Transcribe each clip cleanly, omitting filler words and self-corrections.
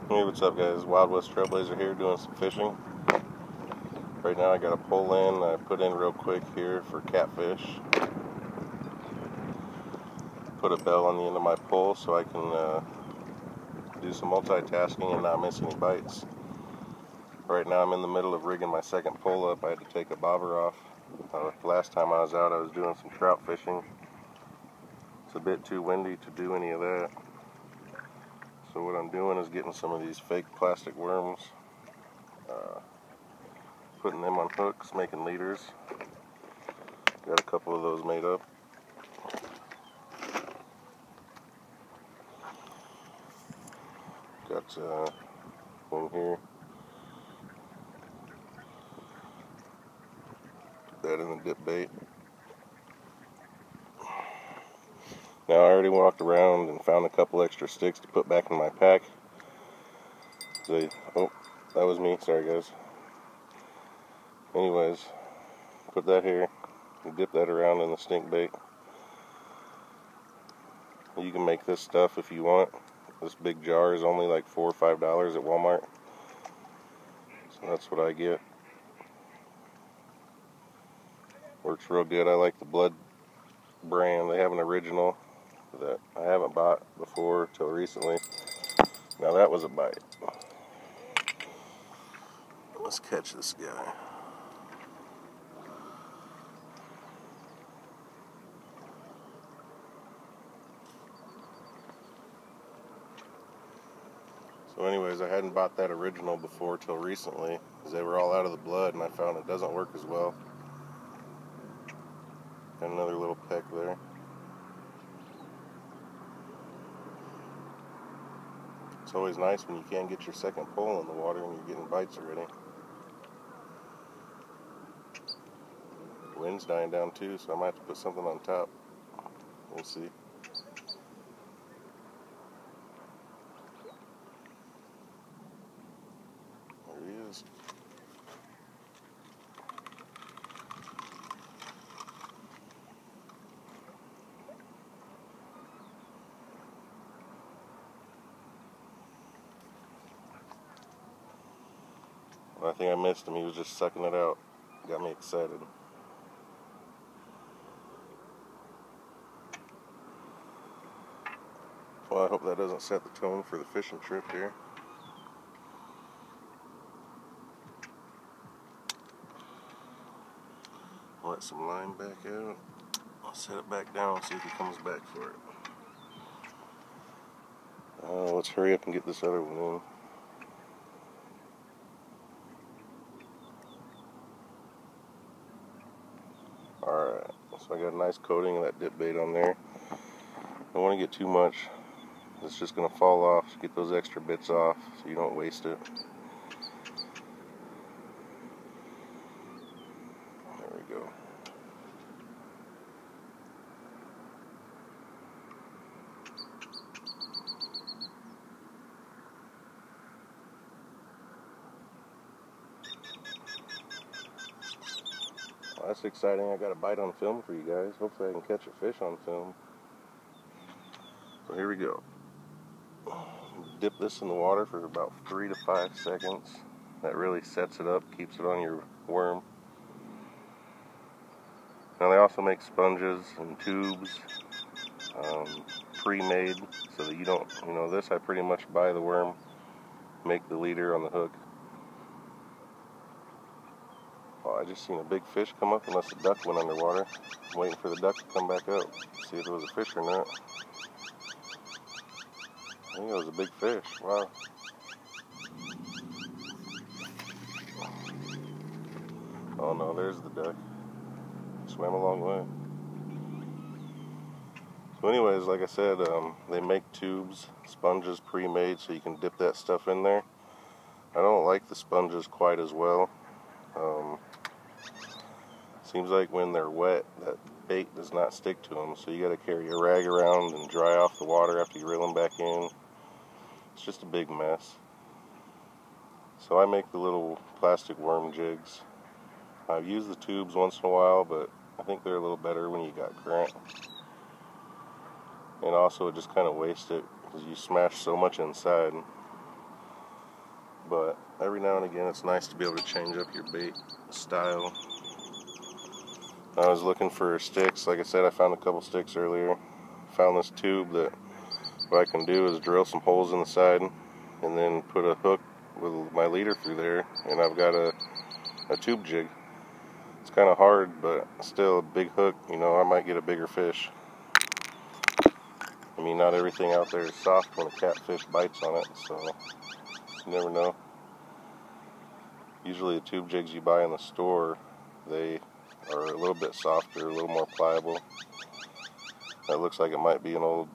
Hey, what's up guys? Wild West Trailblazer here doing some fishing. Right now I got a pole in I put in real quick here for catfish. Put a bell on the end of my pole so I can do some multitasking and not miss any bites. Right now I'm in the middle of rigging my second pole up. I had to take a bobber off. Last time I was out I was doing some trout fishing. It's a bit too windy to do any of that. So what I'm doing is getting some of these fake plastic worms, putting them on hooks, making leaders. Got a couple of those made up. Got one here. Put that in the dip bait. Now I already walked around and found a couple extra sticks to put back in my pack. Oh, that was me. Sorry guys. Anyways, put that here. And dip that around in the stink bait. You can make this stuff if you want. This big jar is only like $4 or $5 at Walmart. So that's what I get. Works real good. I like the Blood brand. They have an original that I haven't bought before till recently. Now that was a bite. Let's catch this guy. So anyways, I hadn't bought that original before till recently because they were all out of the blood and I found it doesn't work as well. Got another little peck there. It's always nice when you can't get your second pole in the water and you're getting bites already. The wind's dying down too, so I might have to put something on top. We'll see. There he is. I think I missed him. He was just sucking it out. Got me excited. Well, I hope that doesn't set the tone for the fishing trip here. Let some line back out. I'll set it back down and see if he comes back for it. Let's hurry up and get this other one in. Alright, so I got a nice coating of that dip bait on there. Don't want to get too much. It's just going to fall off. So get those extra bits off so you don't waste it. There we go. Well, that's exciting. I got a bite on film for you guys. Hopefully I can catch a fish on film. So here we go. Dip this in the water for about 3 to 5 seconds. That really sets it up, keeps it on your worm. Now they also make sponges and tubes, pre-made, so that you don't, this I pretty much buy the worm, make the leader on the hook. Oh, I just seen a big fish come up, unless the duck went underwater. I'm waiting for the duck to come back up, see if it was a fish or not. I think it was a big fish. Wow. Oh no, there's the duck. Swam a long way. So anyways, like I said, they make tubes, sponges pre-made, so you can dip that stuff in there. I don't like the sponges quite as well. Seems like when they're wet, that bait does not stick to them, so you got to carry a rag around and dry off the water after you reel them back in. It's just a big mess. So I make the little plastic worm jigs. I've used the tubes once in a while, but I think they're a little better when you got current. And also it just kind of wastes it because you smash so much inside. but every now and again it's nice to be able to change up your bait style. I was looking for sticks. Like I said, I found a couple sticks earlier. Found this tube that what I can do is drill some holes in the side and then put a hook with my leader through there, and I've got a tube jig. It's kind of hard, but still a big hook, you know, I might get a bigger fish. I mean, not everything out there is soft when a catfish bites on it, so you never know. Usually the tube jigs you buy in the store, they are a little bit softer, a little more pliable. That looks like it might be an old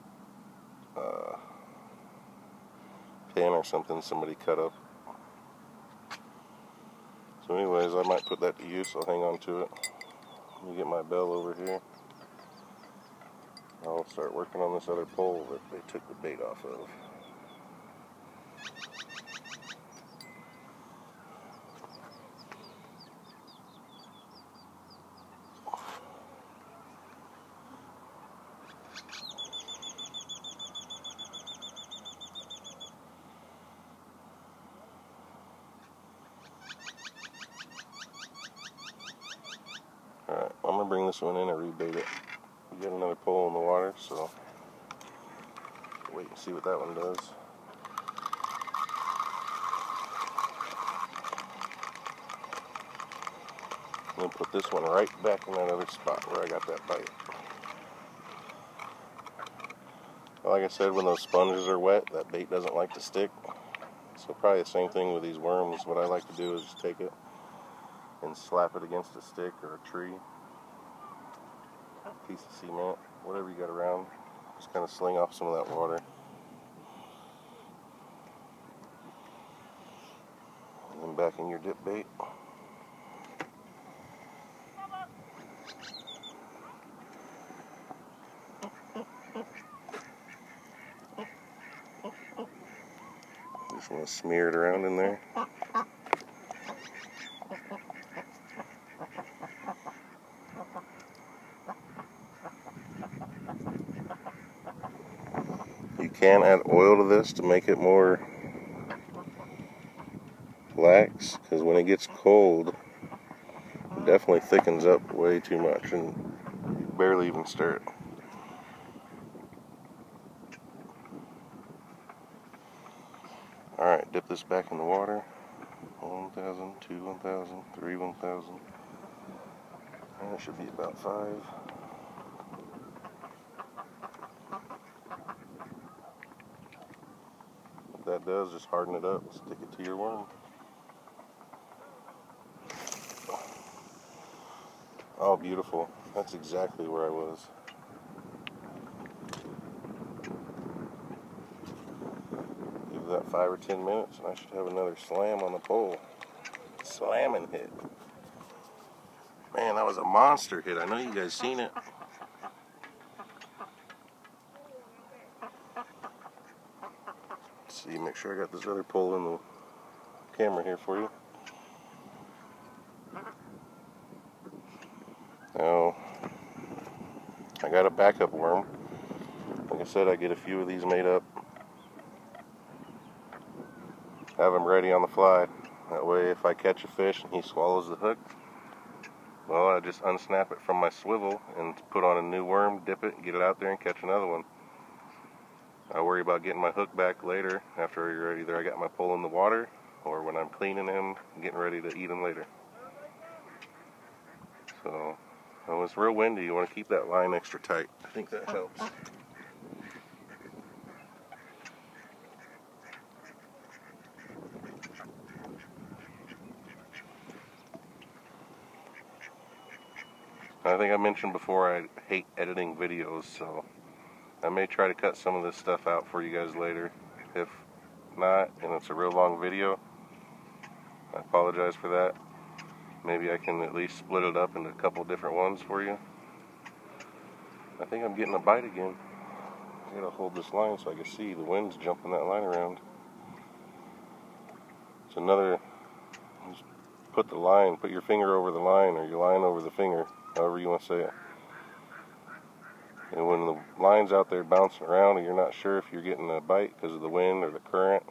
pin or something somebody cut up. So anyways, I might put that to use. I'll hang on to it. Let me get my bell over here. I'll start working on this other pole that they took the bait off of. Alright, I'm going to bring this one in and rebait it. We got another pole in the water, so wait and see what that one does. I'm going to put this one right back in that other spot where I got that bite. Like I said, when those sponges are wet, that bait doesn't like to stick. So probably the same thing with these worms. What I like to do is just take it and slap it against a stick or a tree, a piece of cement, whatever you got around. Just kind of sling off some of that water. And then back in your dip bait. Just want to smear it around in there. You can add oil to this to make it more lax, because when it gets cold, it definitely thickens up way too much and you barely even stir it. Alright, dip this back in the water. 1,000, 2, 1,000, 3, 1,000. And it should be about 5. What that does, just harden it up, stick it to your worm. Oh, beautiful. That's exactly where I was. Give that 5 or 10 minutes and I should have another slam on the pole. Slamming hit. Man, that was a monster hit. I know you guys seen it. Let's see, make sure I got this other pole in the camera here for you. Now, I got a backup worm. Like I said, I get a few of these made up. Have them ready on the fly. That way, if I catch a fish and he swallows the hook, well, I just unsnap it from my swivel and put on a new worm, dip it, get it out there and catch another one. I worry about getting my hook back later after either I got my pole in the water or when I'm cleaning him, getting ready to eat him later. So, when it's real windy, you want to keep that line extra tight. I think that helps. I think I mentioned before I hate editing videos, so I may try to cut some of this stuff out for you guys later. If not, and it's a real long video, I apologize for that. Maybe I can at least split it up into a couple different ones for you. I think I'm getting a bite again. I gotta hold this line so I can see the wind's jumping that line around. It's another, just put the line, put your finger over the line or your line over the finger, however you want to say it. And when the line's out there bouncing around and you're not sure if you're getting a bite because of the wind or the current,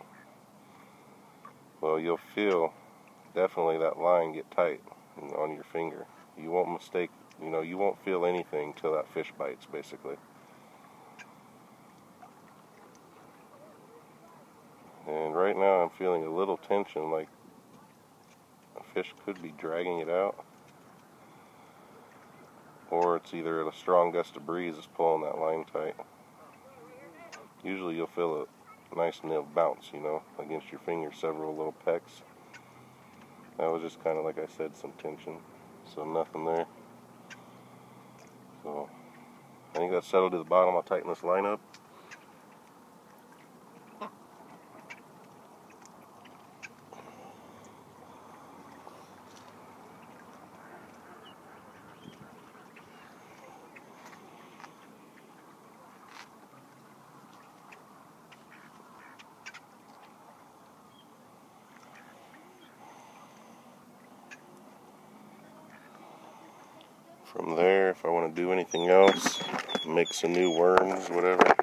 well, you'll feel definitely that line get tight on your finger. You won't mistake, you won't feel anything till that fish bites, basically. And right now I'm feeling a little tension, like a fish could be dragging it out, or it's either a strong gust of breeze is pulling that line tight. Usually you'll feel a nice nib bounce, against your finger, several little pecks. That was just kind of, like I said, some tension, so nothing there. So I think that's settled to the bottom. I'll tighten this line up. From there, if I want to do anything else, mix some new worms, whatever,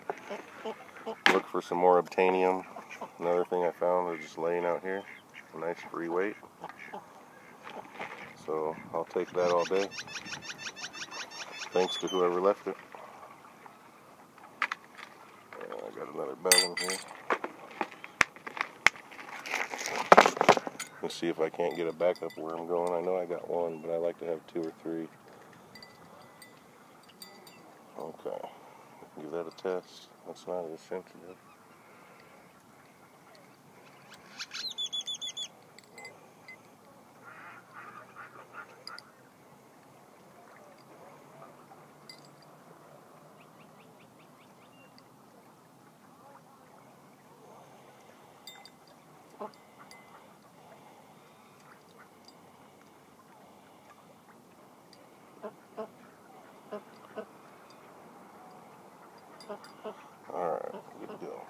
look for some more obtainium. Another thing I found is just laying out here, a nice free weight. So I'll take that all day. Thanks to whoever left it. I got another bell in here. Let's see if I can't get a backup worm going. I know I got one, but I like to have 2 or 3. Okay, give that a test. That's not as sensitive. Alright, good to go.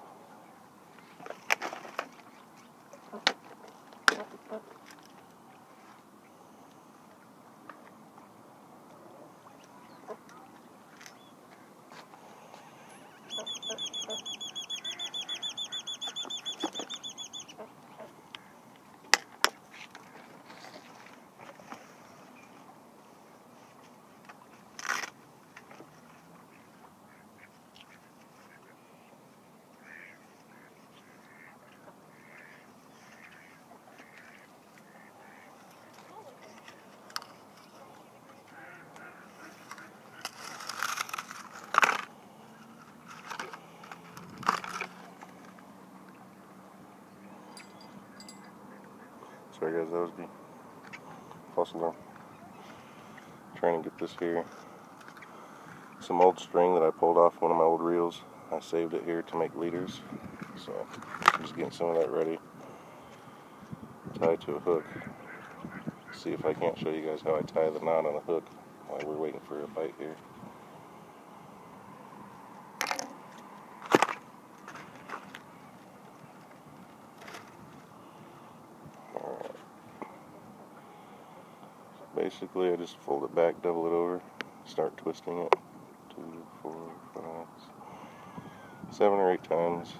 Sorry guys, that was the false alarm. Trying to get this here. Some old string that I pulled off one of my old reels. I saved it here to make leaders. So I'm just getting some of that ready. Tied to a hook. See if I can't show you guys how I tie the knot on a hook while we're waiting for a bite here. Alright. Basically I just fold it back, double it over, start twisting it. 2, 4, 5, 7 or 8 times.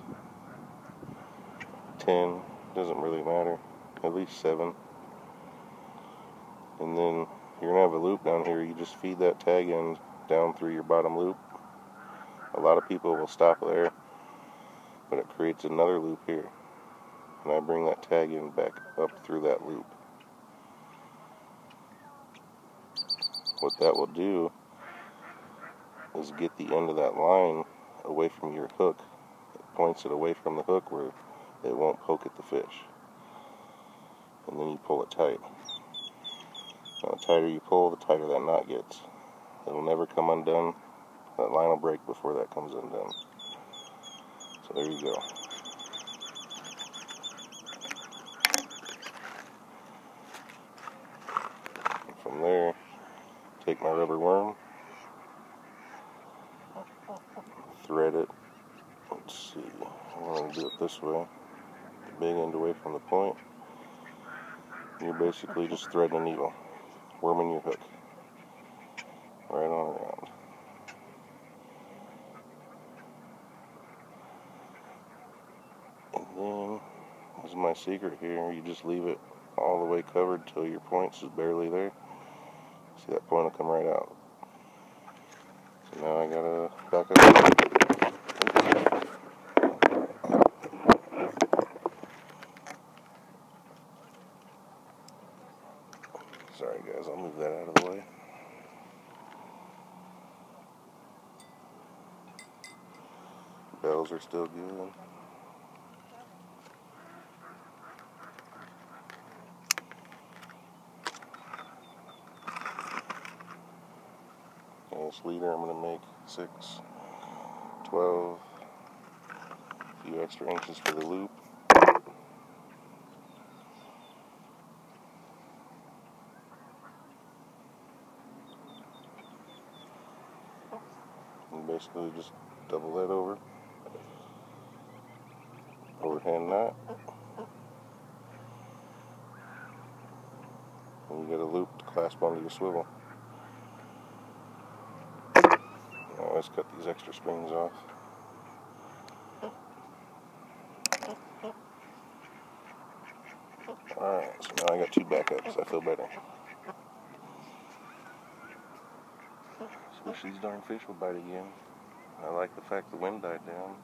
10, doesn't really matter. At least 7. And then you're going to have a loop down here. You just feed that tag end down through your bottom loop. A lot of people will stop there, but it creates another loop here. And I bring that tag end back up through that loop. What that will do is get the end of that line away from your hook. It points it away from the hook where it won't poke at the fish. And then you pull it tight. Now, the tighter you pull, the tighter that knot gets. It'll never come undone. That line will break before that comes undone. So there you go. And from there, take my rubber worm, thread it. Let's see, I'm going to do it this way. The big end away from the point. You're basically just threading a needle, worming your hook right on around. And then This is my secret here. You just leave it all the way covered till your point's is barely there. See, that point will come right out. So now I gotta back up. Sorry guys, I'll move that out of the way. Bells are still good. And this leader I'm going to make 6, 12, a few extra inches for the loop. And basically just double that over. Overhand knot. And you get a loop to clasp onto your swivel. Now let's cut these extra springs off. Alright, so now I got 2 backups. I feel better. Wish these darn fish would bite again. I like the fact the wind died down.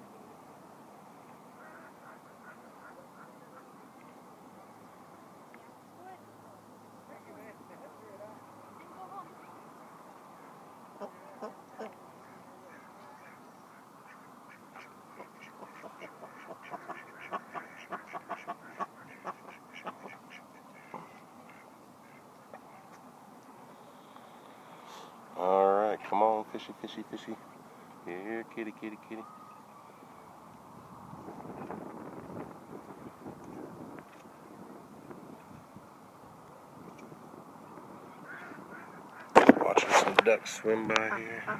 Alright, come on, fishy, fishy, fishy. Here, kitty, kitty, kitty. Watching some ducks swim by here. I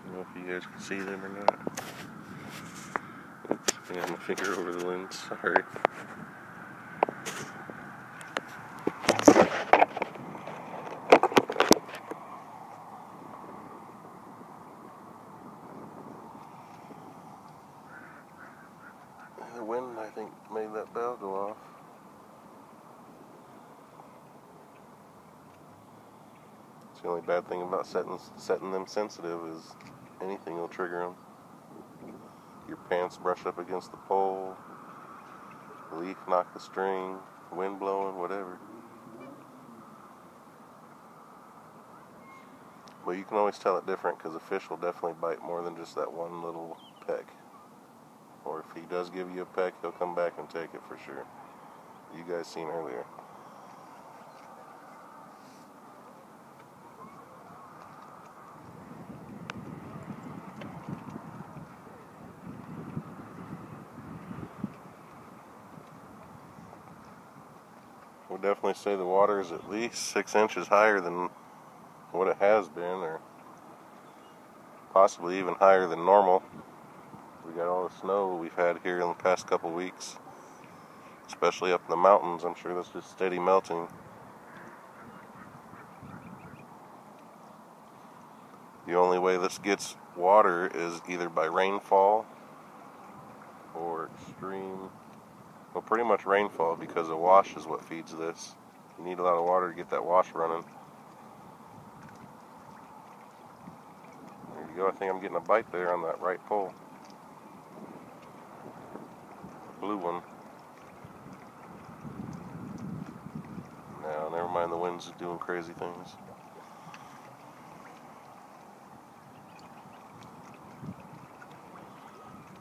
don't know if you guys can see them or not. Oops, I got my finger over the lens, sorry. The wind, I think, made that bell go off. It's the only bad thing about setting them sensitive is anything will trigger them. Your pants brush up against the pole, a leaf knock the string, wind blowing, whatever. But you can always tell it different because a fish will definitely bite more than just that one little peck. Or if he does give you a peck, he'll come back and take it for sure. You guys seen earlier. We'll definitely say the water is at least 6 inches higher than what it has been, or possibly even higher than normal. We got all the snow we've had here in the past couple weeks, especially up in the mountains. I'm sure that's just steady melting. The only way this gets water is either by rainfall or extreme, well, pretty much rainfall, because a wash is what feeds this. You need a lot of water to get that wash running. There you go. I think I'm getting a bite there on that right pole. Blue one. No, never mind, the wind's doing crazy things.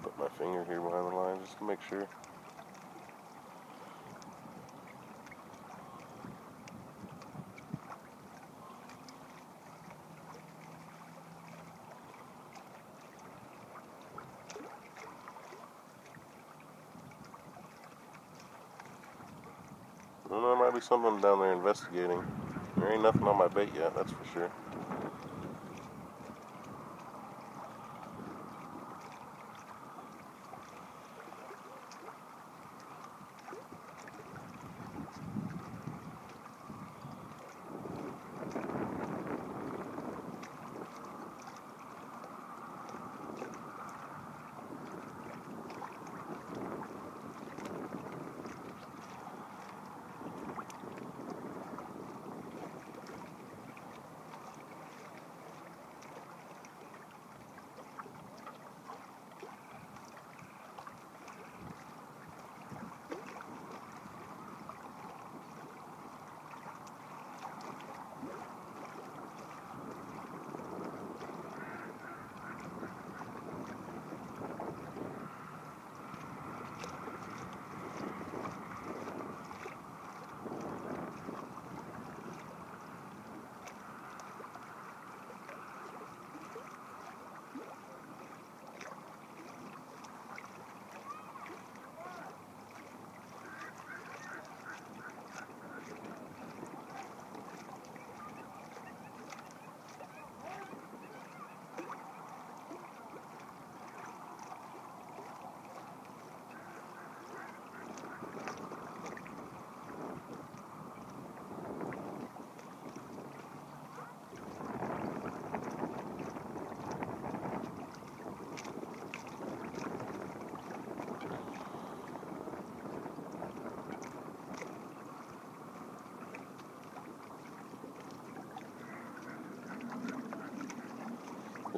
Put my finger here behind the line just to make sure. Well, there might be someone down there investigating. There ain't nothing on my bait yet, that's for sure.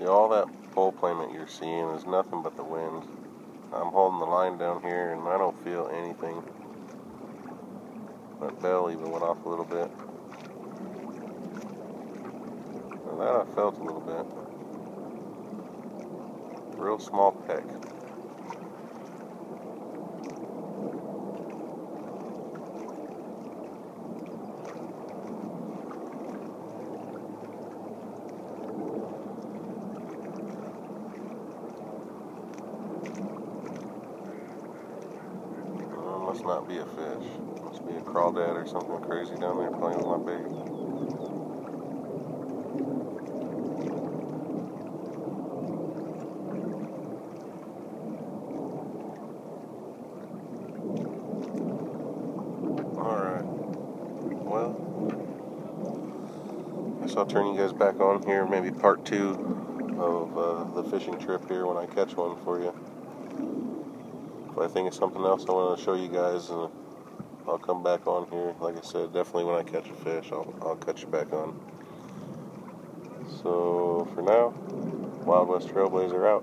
See, all that pole placement you're seeing is nothing but the wind. I'm holding the line down here and I don't feel anything. That bell even went off a little bit. And that I felt a little bit. Real small peck. Must not be a fish. Must be a crawdad or something crazy down there playing with my bait. Alright. Well, I guess I'll turn you guys back on here, maybe part 2 of the fishing trip here when I catch one for you. If I think of something else I want to show you guys, I'll come back on here. Like I said, definitely when I catch a fish, I'll catch you back on. So, for now, Wild West Trailblazer out.